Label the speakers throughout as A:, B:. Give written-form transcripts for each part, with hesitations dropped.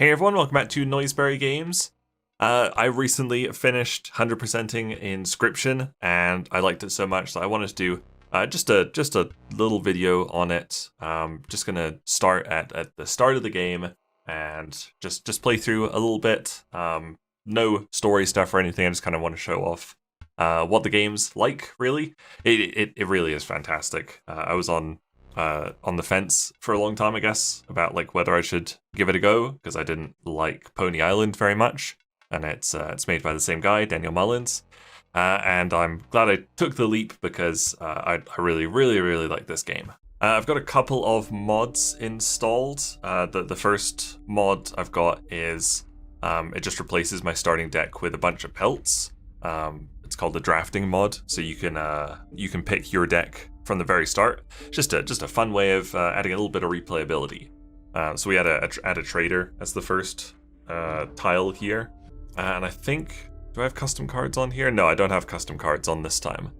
A: Hey everyone, welcome back to Noiseberry Games. I recently finished 100%ing Inscryption, and I liked it so much that I wanted to do just a little video on it. Just gonna start at the start of the game and just play through a little bit. No story stuff or anything. I just kind of want to show off what the game's like. Really, it really is fantastic. I was on the fence for a long time, I guess, about like whether I should give it a go, because I didn't like Pony Island very much, and it's made by the same guy, Daniel Mullins, and I'm glad I took the leap because I really like this game. I've got a couple of mods installed. The first mod I've got is it just replaces my starting deck with a bunch of pelts. It's called the drafting mod, so you can pick your deck from the very start. Just a fun way of adding a little bit of replayability. So we add a trader as the first tile here, and I think, do I have custom cards on here? No, I don't have custom cards on this time.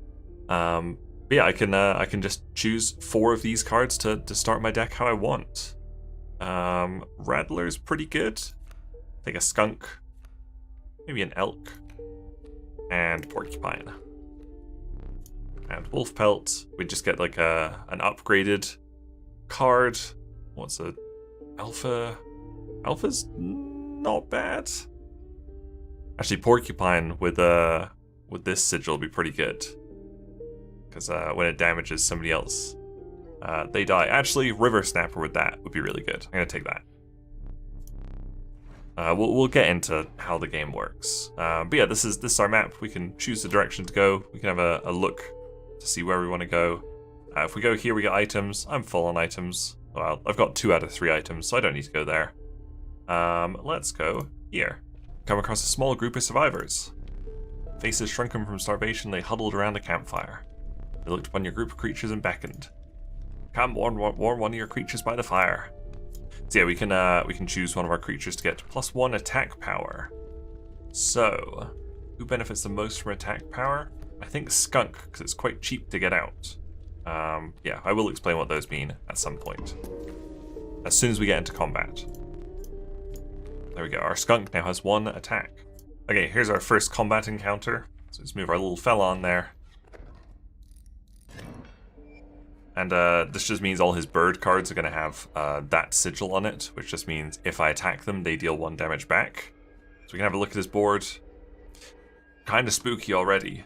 A: But yeah, I can just choose 4 of these cards to start my deck how I want. Rattler's pretty good. I think a skunk, maybe an elk, and porcupine. And wolf pelt, we just get like an upgraded card. What's a alpha? Alpha's not bad. Actually, porcupine with this sigil will be pretty good, because when it damages somebody else, they die. Actually, river snapper with that would be really good. I'm gonna take that. We'll get into how the game works. But yeah, this is our map. We can choose the direction to go. We can have a look to see where we want to go. If we go here, we get items. I'm full on items. Well, I've got 2 out of 3 items, so I don't need to go there. Let's go here. Come across a small group of survivors. Faces shrunken from starvation, they huddled around a campfire. They looked upon your group of creatures and beckoned. Come, warm one of your creatures by the fire. So yeah, we can choose one of our creatures to get +1 attack power. So, who benefits the most from attack power? I think skunk, because it's quite cheap to get out. Yeah, I will explain what those mean at some point, as soon as we get into combat. There we go, our skunk now has 1 attack. Okay, here's our first combat encounter. So let's move our little fella on there. And this just means all his bird cards are going to have that sigil on it, which just means if I attack them, they deal 1 damage back. So we can have a look at his board. Kind of spooky already.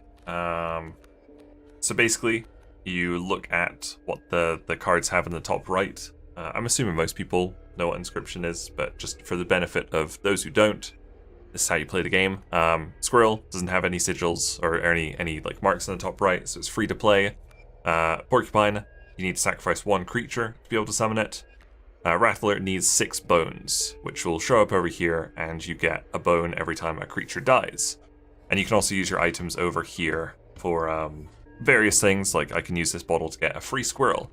A: So basically, you look at what the cards have in the top right. I'm assuming most people know what Inscryption is, but just for the benefit of those who don't, this is how you play the game. Squirrel doesn't have any sigils or any like marks on the top right, so it's free to play. Porcupine, you need to sacrifice 1 creature to be able to summon it. Rattler needs 6 bones, which will show up over here, and you get a bone every time a creature dies. And you can also use your items over here for various things, like I can use this bottle to get a free squirrel,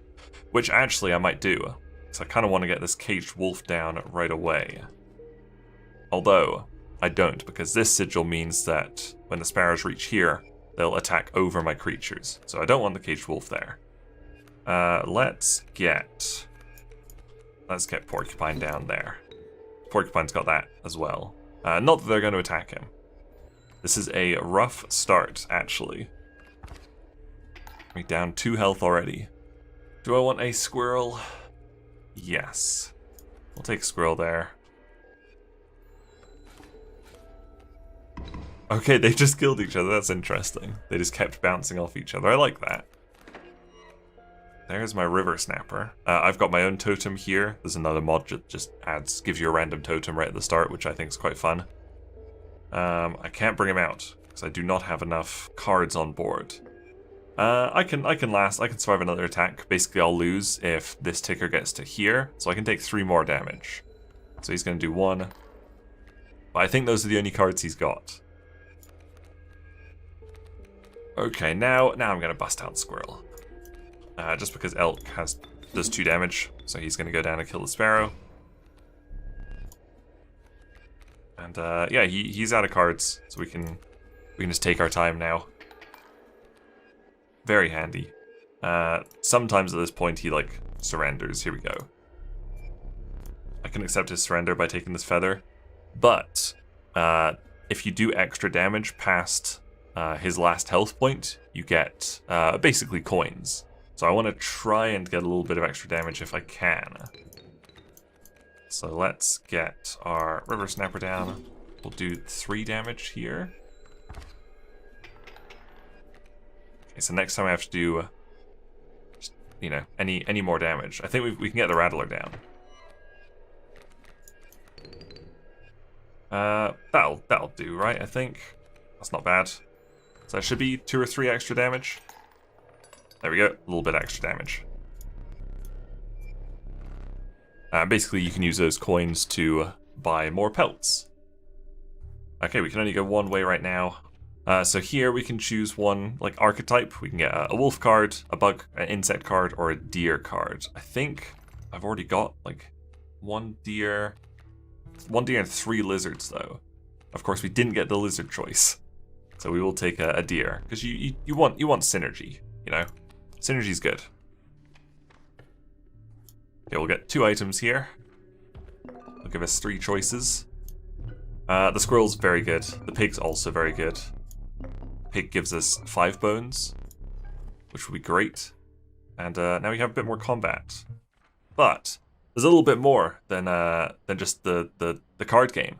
A: which actually I might do, because I kind of want to get this caged wolf down right away. Although, I don't, because this sigil means that when the sparrows reach here, they'll attack over my creatures, so I don't want the caged wolf there. Let's get porcupine down there. Porcupine's got that as well. Not that they're going to attack him. This is a rough start, actually. We're down 2 health already. Do I want a squirrel? Yes. We'll take a squirrel there. Okay, they just killed each other. That's interesting. They just kept bouncing off each other. I like that. There's my river snapper. I've got my own totem here. There's another mod that just gives you a random totem right at the start, which I think is quite fun. I can't bring him out because I do not have enough cards on board. I can survive another attack. Basically, I'll lose if this ticker gets to here, so I can take 3 more damage. So he's going to do 1. But I think those are the only cards he's got. Okay, now I'm going to bust out Squirrel. Just because Elk does 2 damage, so he's going to go down and kill the Sparrow. And yeah, he's out of cards, so we can just take our time now. Very handy. Sometimes at this point he like surrenders. Here we go. I can accept his surrender by taking this feather. But if you do extra damage past his last health point, you get basically coins. So I want to try and get a little bit of extra damage if I can. So let's get our River Snapper down. We'll do 3 damage here. Okay, so next time I have to do, you know, any more damage. I think we can get the Rattler down. That'll do, right? I think that's not bad. So that should be 2 or 3 extra damage. There we go, a little bit extra damage. Basically, you can use those coins to buy more pelts. Okay, we can only go one way right now. So here we can choose one, like, archetype. We can get a wolf card, a bug, an insect card, or a deer card. I think I've already got, like, one deer and 3 lizards, though. Of course, we didn't get the lizard choice. So we will take a deer, because you want synergy, you know? Synergy's good. Okay, we'll get 2 items here. It'll give us 3 choices. The squirrel's very good. The pig's also very good. Pig gives us 5 bones, which will be great. And now we have a bit more combat. But there's a little bit more than just the card game.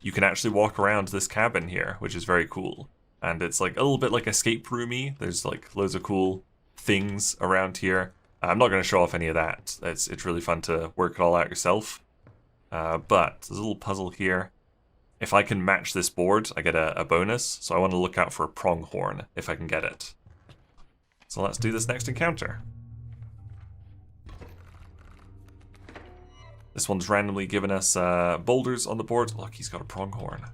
A: You can actually walk around this cabin here, which is very cool. And it's like a little bit like escape roomy. There's like loads of cool things around here. I'm not going to show off any of that. It's really fun to work it all out yourself. But there's a little puzzle here. If I can match this board, I get a bonus. So I want to look out for a pronghorn if I can get it. So let's do this next encounter. This one's randomly given us boulders on the board. Look, he's got a pronghorn.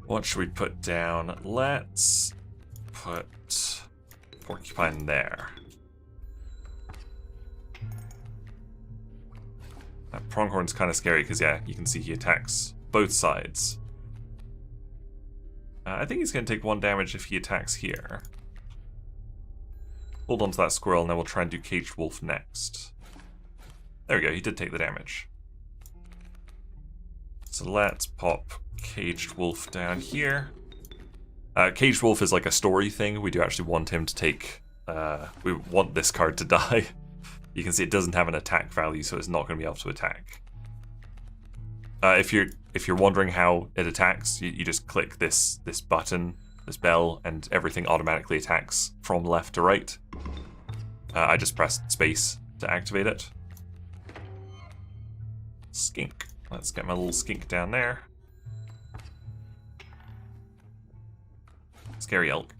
A: What should we put down? Let's put porcupine there. That pronghorn's kind of scary because, yeah, you can see he attacks both sides. I think he's going to take 1 damage if he attacks here. Hold on to that squirrel and then we'll try and do caged wolf next. There we go, he did take the damage. So let's pop caged wolf down here. Caged wolf is like a story thing. We do actually want him to take... we want this card to die. You can see it doesn't have an attack value, so it's not going to be able to attack. If you're wondering how it attacks, you just click this button, this bell, and everything automatically attacks from left to right. I just pressed space to activate it. Skink. Let's get my little skink down there. Scary elk.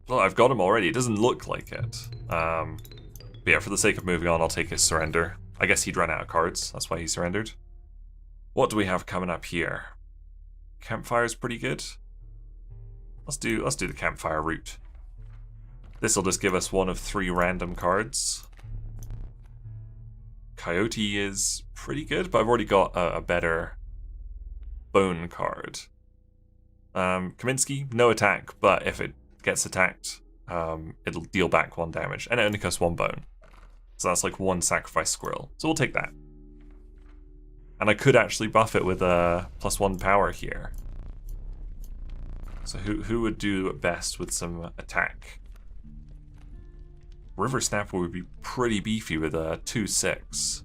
A: Well, I've got him already. It doesn't look like it. But yeah, for the sake of moving on, I'll take his surrender. I guess he'd run out of cards. That's why he surrendered. What do we have coming up here? Campfire's pretty good. Let's do the campfire route. This will just give us 1 of 3 random cards. Coyote is pretty good, but I've already got a better bone card. Kaminsky, no attack, but if it gets attacked, it'll deal back 1 damage, and it only costs 1 bone. So that's like 1 sacrifice squirrel. So we'll take that. And I could actually buff it with a +1 power here. So who would do best with some attack? River Snapper would be pretty beefy with a 2/6.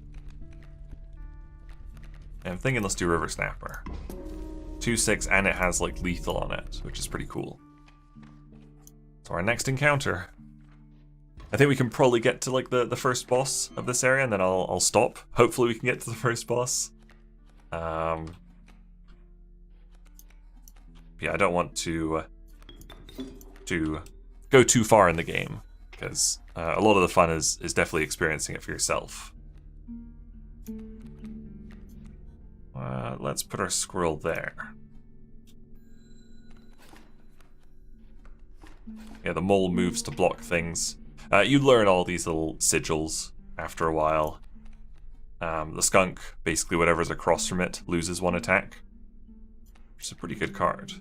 A: And I'm thinking let's do River Snapper. 2/6, and it has like lethal on it, which is pretty cool. So our next encounter. I think we can probably get to like the first boss of this area, and then I'll stop. Hopefully we can get to the first boss. Yeah, I don't want to go too far in the game, because a lot of the fun is definitely experiencing it for yourself. Let's put our squirrel there. Yeah, the mole moves to block things. You learn all these little sigils after a while. The skunk, basically whatever's across from it, loses 1 attack. Which is a pretty good card.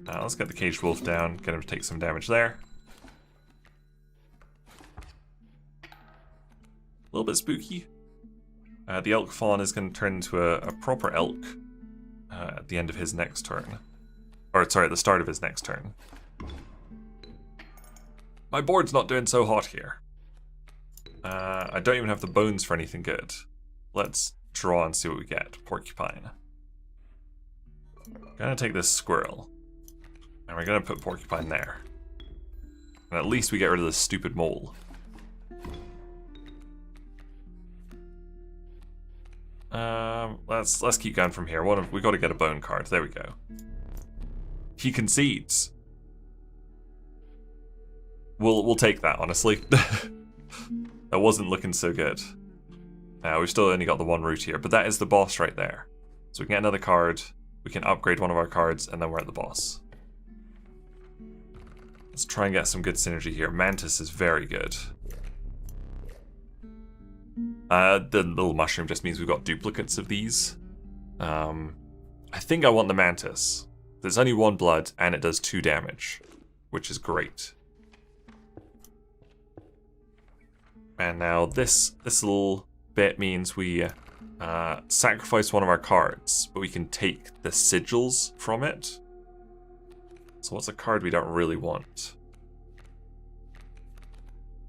A: Let's get the caged wolf down, get him to take some damage there. little bit spooky. The elk fawn is going to turn into a proper elk at the end of his next turn. Or, sorry, at the start of his next turn. My board's not doing so hot here. I don't even have the bones for anything good. Let's draw and see what we get. Porcupine. Gonna take this squirrel. And we're gonna put porcupine there. And at least we get rid of this stupid mole. Let's keep going from here. We got to get a bone card. There we go. He concedes. We'll take that, honestly. That wasn't looking so good. We've still only got the one route here, but that is the boss right there. So we can get another card, we can upgrade one of our cards, and then we're at the boss. Let's try and get some good synergy here. Mantis is very good. The little mushroom just means we've got duplicates of these. I think I want the mantis. There's only one blood, and it does 2 damage, which is great. And now this little bit means we sacrifice one of our cards, but we can take the sigils from it. So what's a card we don't really want?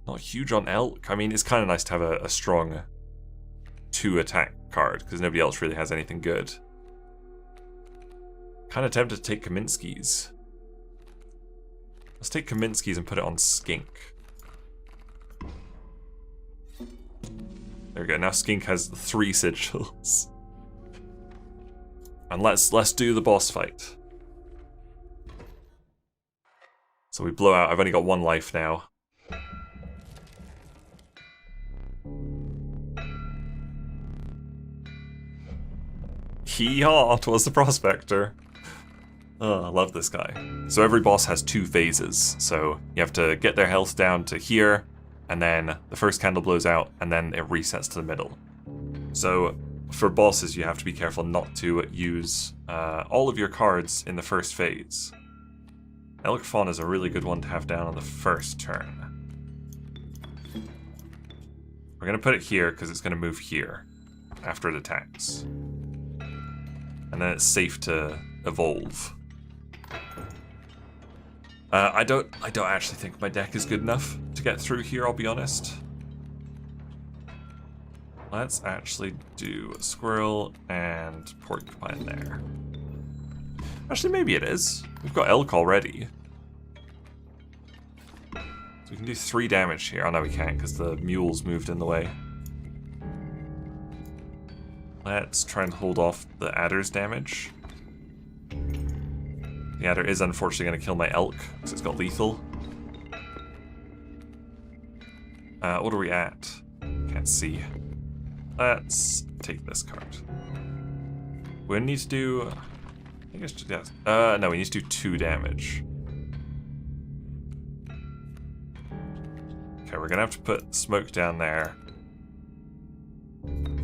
A: Not huge on elk. I mean, it's kind of nice to have a strong 2 attack card, because nobody else really has anything good. Kind of tempted to take Kaminsky's. Let's take Kaminsky's and put it on Skink. There we go, now Skink has 3 sigils. And let's do the boss fight. So we blow out, I've only got 1 life now. Hee-haw, 'twas the prospector. Oh, I love this guy. So every boss has 2 phases, so you have to get their health down to here, and then the first candle blows out, and then it resets to the middle. So for bosses, you have to be careful not to use all of your cards in the first phase. Elk Fawn is a really good one to have down on the first turn. We're going to put it here because it's going to move here after it attacks. And then it's safe to evolve. I don't actually think my deck is good enough to get through here, I'll be honest. Let's actually do a squirrel and porcupine there. Actually, maybe it is. We've got elk already. So we can do 3 damage here. Oh no, we can't because the mule's moved in the way. Let's try and hold off the adder's damage. The adder is unfortunately going to kill my elk because it's got lethal. What are we at? Can't see. Let's take this card. We need to do... I think I should do that. No, we need to do 2 damage. Okay, we're going to have to put smoke down there.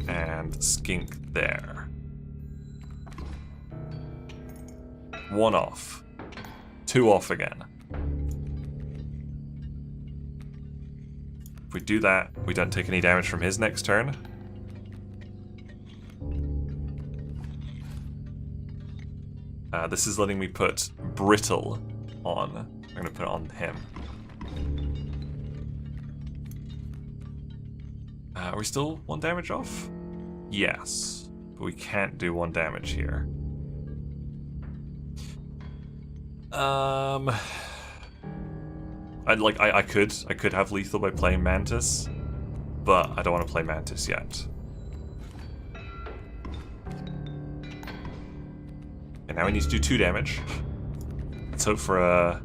A: And skink there. 1 off. 2 off again. If we do that, we don't take any damage from his next turn. This is letting me put Brittle on. I'm going to put it on him. Are we still 1 damage off? Yes, but we can't do 1 damage here. I could have lethal by playing Mantis, but I don't want to play Mantis yet. And now we need to do 2 damage. Let's hope for a...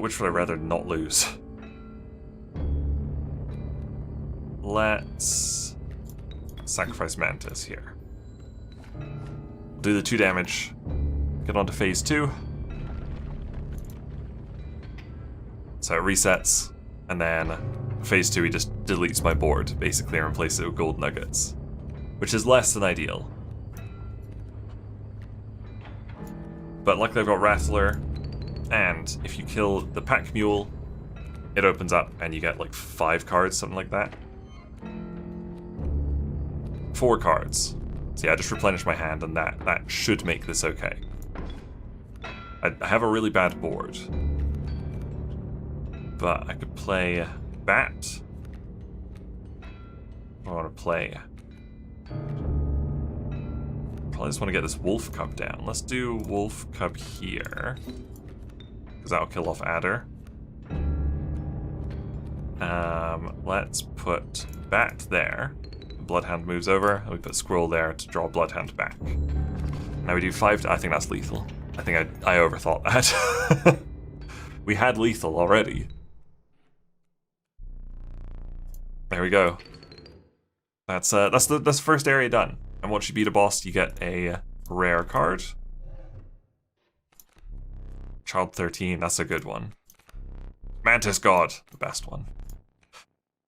A: which would I rather not lose? Let's sacrifice Mantis here. Do the 2 damage. Get on to phase 2. So it resets, and then phase 2 he just deletes my board, basically, and replaces it with gold nuggets. Which is less than ideal. But luckily I've got Rattler, and if you kill the pack mule, it opens up and you get like 5 cards, something like that. 4 cards. So yeah, I just replenished my hand, and that should make this okay. I have a really bad board, but I could play Bat. I want to play. Probably just want to get this Wolf Cub down. Let's do Wolf Cub here, because that'll kill off Adder. Let's put Bat there. Bloodhound moves over, and we put Squirrel there to draw Bloodhound back. Now we do 5. I think that's lethal. I think I overthought that. We had lethal already. There we go. That's the first area done. And once you beat a boss, you get a rare card. Child 13, that's a good one. Mantis God, the best one.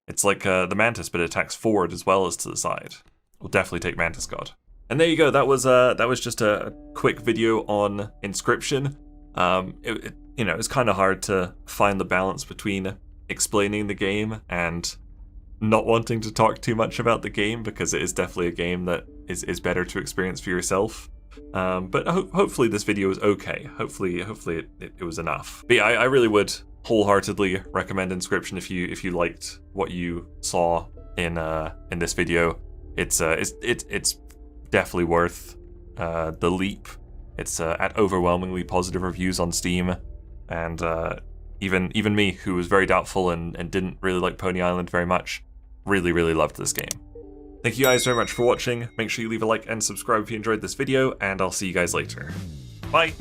A: It's like the Mantis, but it attacks forward as well as to the side. We'll definitely take Mantis God. And there you go. That was just a quick video on Inscryption. You know, it's kind of hard to find the balance between explaining the game and not wanting to talk too much about the game, because it is definitely a game that is better to experience for yourself. But hopefully this video was okay. Hopefully it was enough. But yeah, I really would wholeheartedly recommend Inscryption if you liked what you saw in this video. It's definitely worth the leap. It's at overwhelmingly positive reviews on Steam, and even me, who was very doubtful and didn't really like Pony Island very much, really loved this game. Thank you guys very much for watching. Make sure you leave a like and subscribe if you enjoyed this video, and I'll see you guys later. Bye!